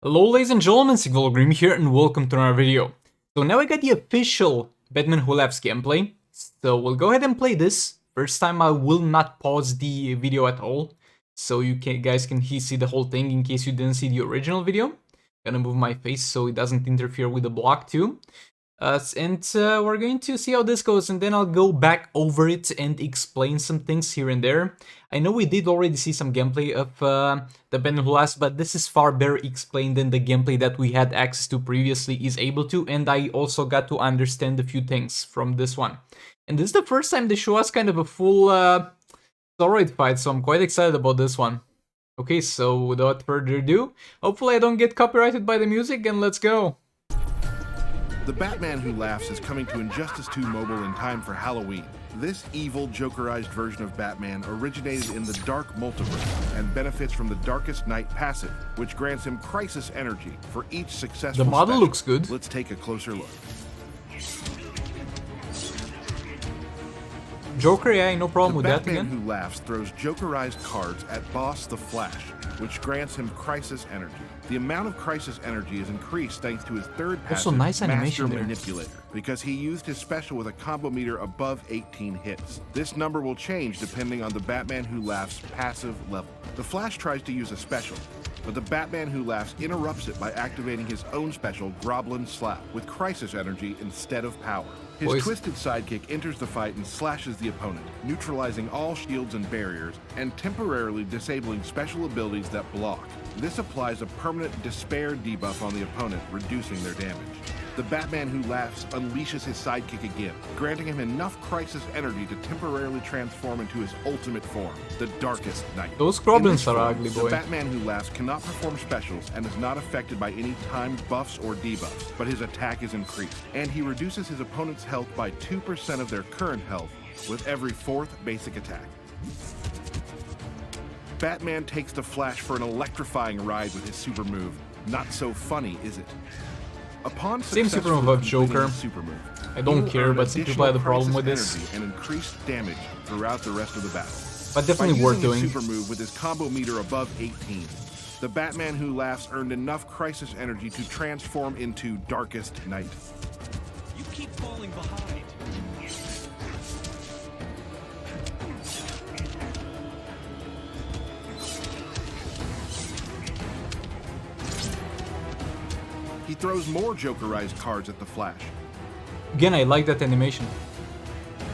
Hello ladies and gentlemen, GROBLIN here and welcome to another video. So now I got the official Batman Who Laughs gameplay, so we'll go ahead and play this. First time I will not pause the video at all, so you guys can see the whole thing in case you didn't see the original video. Gonna move my face so it doesn't interfere with the block too. We're going to see how this goes, and then I'll go back over it and explain some things here and there. I know we did already see some gameplay of the Batman Who Laughs, but this is far better explained than the gameplay that we had access to previously is able to, and I also got to understand a few things from this one. And this is the first time they show us kind of a full steroid fight, so I'm quite excited about this one. Okay, so without further ado, hopefully I don't get copyrighted by the music, and let's go! The Batman Who Laughs is coming to Injustice 2 Mobile in time for Halloween. This evil, Jokerized version of Batman originated in the Dark Multiverse and benefits from the Darkest Night passive, which grants him crisis energy for each successful The model special. looks good. Let's take a closer look. Joker, yeah, no problem The with Batman that again. Who Laughs throws Jokerized cards at Boss the Flash, which grants him crisis energy. The amount of crisis energy is increased thanks to his third passive, Also, nice animation Master there. Manipulator, because he used his special with a combo meter above 18 hits. This number will change depending on the Batman Who Laughs passive level. The Flash tries to use a special, but the Batman Who Laughs interrupts it by activating his own special, GROBLIN Slap, with crisis energy instead of power. His Boys. twisted sidekick enters the fight and slashes the opponent, neutralizing all shields and barriers, and temporarily disabling special abilities that block. This applies a permanent despair debuff on the opponent, reducing their damage. The Batman Who Laughs unleashes his sidekick again, granting him enough crisis energy to temporarily transform into his ultimate form, the Darkest Night. Those In goblins this are form, ugly, The boy. Batman Who Laughs cannot perform specials and is not affected by any timed buffs or debuffs, but his attack is increased, and he reduces his opponent's health by 2% of their current health with every fourth basic attack. Batman takes the Flash for an electrifying ride with his super move. Not so funny, is it? Upon Same super successfully move of completing Joker. his super move, I don't he will care, earn but some people additional have the problem with crisis this. energy and increased damage throughout the rest of the battle. But definitely By worth using his doing. super move with his combo meter above 18, the Batman Who Laughs earned enough crisis energy to transform into Darkest Night. You keep falling behind. He throws more Jokerized cards at the Flash. Again, I like that animation.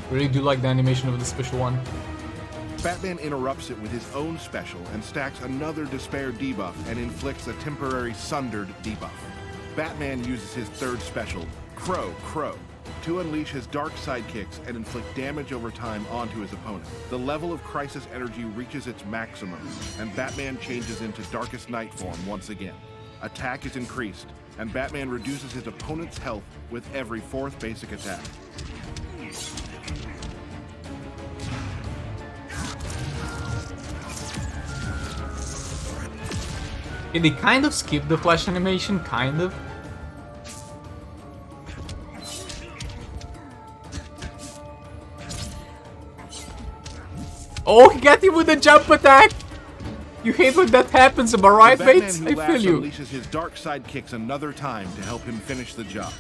Really do like the animation of the special one. Batman interrupts it with his own special and stacks another Despair debuff and inflicts a temporary Sundered debuff. Batman uses his third special, Crow, to unleash his dark sidekicks and inflict damage over time onto his opponent. The level of crisis energy reaches its maximum, and Batman changes into Darkest Night form once again. Attack is increased, and Batman reduces his opponent's health with every fourth basic attack. Yeah, they kind of skipped the Flash animation, kind of. Oh, he got him with a jump attack! You hate when that happens, am I right, The Batman mates? Who I Laughs feel you. unleashes his dark sidekicks another time to help him finish the job.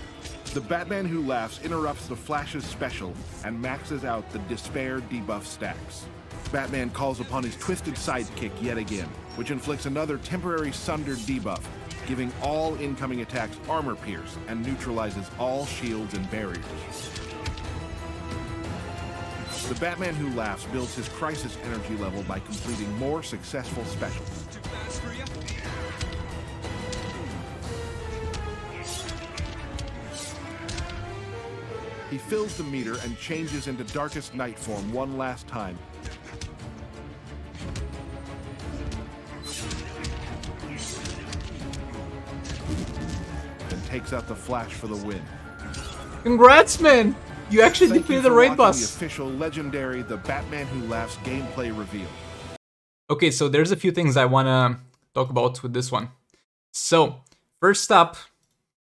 The Batman Who Laughs interrupts the Flash's special and maxes out the Despair debuff stacks. Batman calls upon his twisted sidekick yet again, which inflicts another temporary Sundered debuff, giving all incoming attacks armor pierce and neutralizes all shields and barriers. The Batman Who Laughs builds his crisis energy level by completing more successful specials. Too fast for you? He fills the meter and changes into Darkest Night form one last time. And takes out the Flash for the win. Congrats, man! You actually Thank you defeated the for raid watching boss. the official legendary The Batman Who Laughs gameplay reveal. Okay, so there's a few things I wanna talk about with this one. So, first up,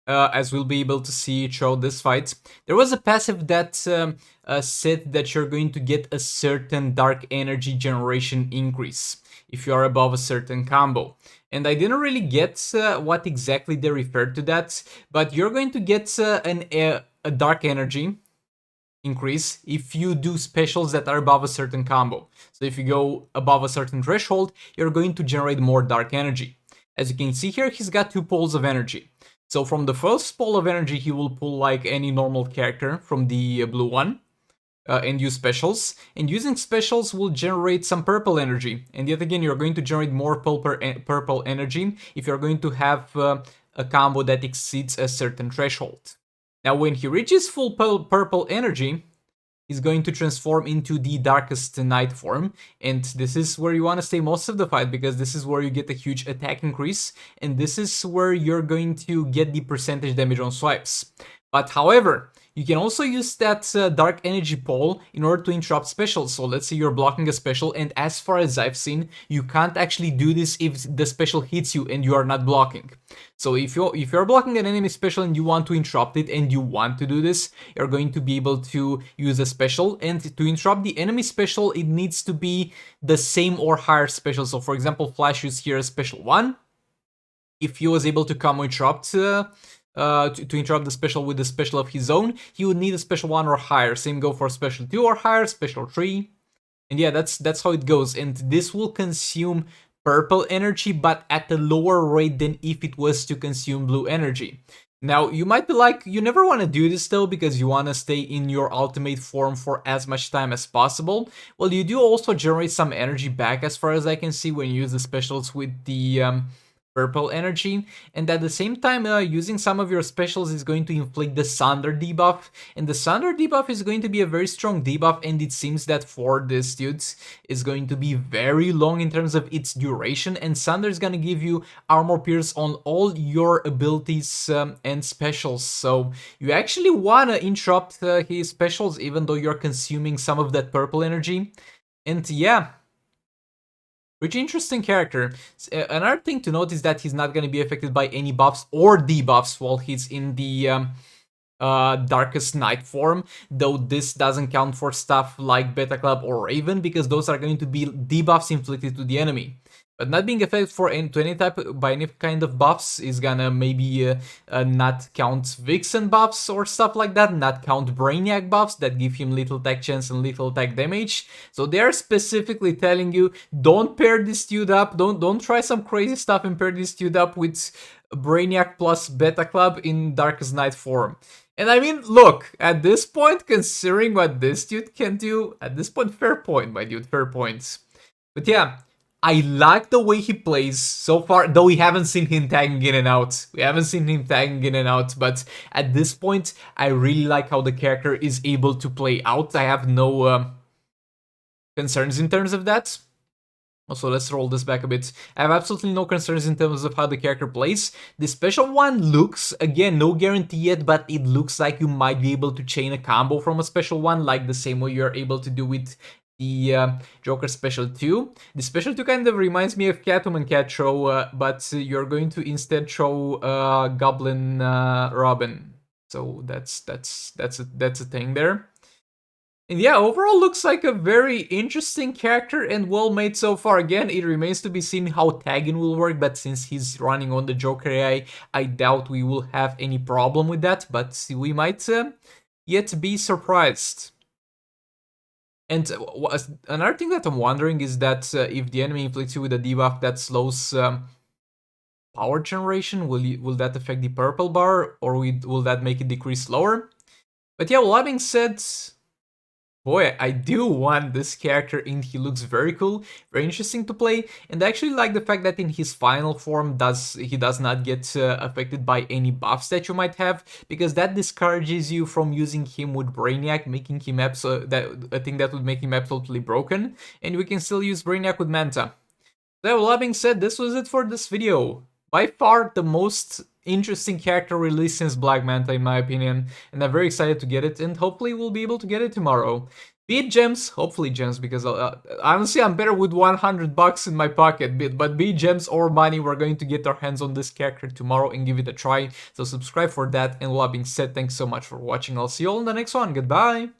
as we'll be able to see throughout this fight, there was a passive that said that you're going to get a certain dark energy generation increase if you are above a certain combo. And I didn't really get what exactly they referred to that, but you're going to get a dark energy increase if you do specials that are above a certain combo. So if you go above a certain threshold, you're going to generate more dark energy. As you can see here, he's got 2 poles of energy. So from the first pole of energy, he will pull like any normal character from the blue one. And use specials, and using specials will generate some purple energy, and yet again you're going to generate more purple energy if you're going to have a combo that exceeds a certain threshold. Now when he reaches full purple energy, he's going to transform into the Darkest Night form, and this is where you want to stay most of the fight, because this is where you get a huge attack increase, and this is where you're going to get the percentage damage on swipes. But however, you can also use that dark energy pole in order to interrupt specials. So let's say you're blocking a special, and as far as I've seen, you can't actually do this if the special hits you and you are not blocking. So if you're blocking an enemy special and you want to interrupt it and you want to do this, you're going to be able to use a special. And to interrupt the enemy special, it needs to be the same or higher special. So for example, Flash used here a special 1. If he was able to come interrupt to interrupt the special with a special of his own, he would need a special 1 or higher. Same go for special 2 or higher, special 3. And yeah, that's how it goes. And this will consume purple energy, but at a lower rate than if it was to consume blue energy. Now, you might be like, you never want to do this though, because you want to stay in your ultimate form for as much time as possible. Well, you do also generate some energy back, as far as I can see, when you use the specials with the purple energy, and at the same time using some of your specials is going to inflict the Sunder debuff, and the Sunder debuff is going to be a very strong debuff, and it seems that for this dude is going to be very long in terms of its duration, and Sunder is going to give you armor pierce on all your abilities and specials, so you actually want to interrupt his specials even though you're consuming some of that purple energy. And yeah, pretty interesting character. Another thing to note is that he's not going to be affected by any buffs or debuffs while he's in the Darkest Night form, though this doesn't count for stuff like Beta Club or Raven, because those are going to be debuffs inflicted to the enemy. But not being affected by any kind of buffs is gonna maybe not count Vixen buffs or stuff like that, not count Brainiac buffs that give him little attack chance and little attack damage. So they're specifically telling you, don't pair this dude up, don't try some crazy stuff and pair this dude up with Brainiac plus Beta Club in Darkest Night form. And I mean, look, at this point, considering what this dude can do, at this point, fair point, my dude, fair points. But yeah, I like the way he plays so far, though we haven't seen him tagging in and out. But at this point, I really like how the character is able to play out. I have no concerns in terms of that. Also, let's roll this back a bit. I have absolutely no concerns in terms of how the character plays. The special one looks, again, no guarantee yet, but it looks like you might be able to chain a combo from a special one, like the same way you're able to do with the Joker Special 2. The Special 2 kind of reminds me of Catwoman Cat Throw, but you're going to instead throw Goblin Robin. So that's a thing there. And yeah, overall looks like a very interesting character and well made so far. Again, it remains to be seen how tagging will work, but since he's running on the Joker AI, I doubt we will have any problem with that, but we might yet be surprised. And another thing that I'm wondering is that if the enemy inflicts you with a debuff that slows power generation, will that affect the purple bar, or will that make it decrease slower? But yeah, well, that being said, boy, I do want this character, and he looks very cool, very interesting to play, and I actually like the fact that in his final form he does not get affected by any buffs that you might have, because that discourages you from using him with Brainiac, making him a thing that would make him absolutely broken, and we can still use Brainiac with Manta. So, that being said, this was it for this video. By far the most interesting character released since Black Manta, in my opinion, and I'm very excited to get it, and hopefully we'll be able to get it tomorrow. Be it gems, hopefully gems, because honestly I'm better with 100 bucks in my pocket, but be it gems or money, we're going to get our hands on this character tomorrow and give it a try, so subscribe for that, and with that being said, thanks so much for watching, I'll see you all in the next one, goodbye!